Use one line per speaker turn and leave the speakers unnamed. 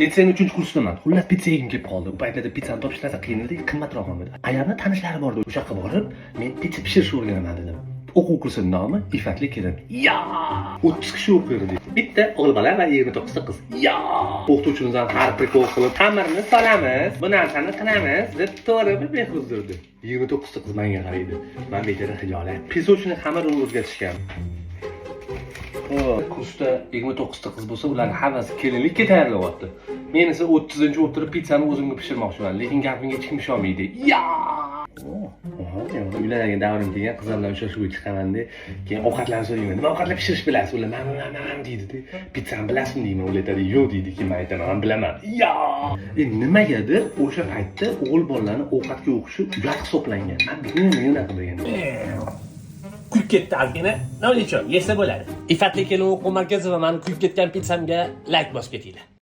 Litseyning 3-kursidaman. Xullas pitsa yegim kelib qoldi. Bu paytlarda pizzani topish narsa qiyin edi, qimmatroq ham edi. Ayarni tanishlari bor edi. O'sha yoqqa borib, men pitsa pishirishni o'rganaman dedim. O'quv kursining nomi Ifatli kelin. Ya! 30 kishi o'qiydi. Bitta o'g'il bola va 29 ta qiz. Ya! O'qituvchimizdan har prikol qilib, xamirni solamiz, bu narsani qilamiz deb to'g'ri bir behuzdurdi. 29 ta qiz menga qaraydi. Men bechora hijolat. Pesovchini xamirini o'zgartishgan. Kursda 29 ta qiz bo'lsa, ularning hammasi kelinlikka tayyorlayapti. Men esa 30-chi o'tirib pizzani o'zimga pishirmoqchiman, lekin gapimga hech kim ishonmaydi. Ya! Uylangan davrim kelgan qizlar bilan uchrashuvga chiqaman-da, keyin ovqatlarni so'rayman. Nima ovqatlar pishirish bilasiz? Ular men deydi-da. Pizzani bilasizmi deyman, ular aytadi, "Yo'q" deydi, keyin men aytaman, "Men bilaman." Ya! Nimagadir o'sha paytda o'g'il bolalarni ovqatga o'qishi uyat hisoblangan. Men buni nima qilgan?
Kuyib ketdi ozgina. Nima uchun? Yesa bo'ladi. Ifatli kelin o'quv markazi va meni kuyib ketgan pizzamga like bosib ketinglar.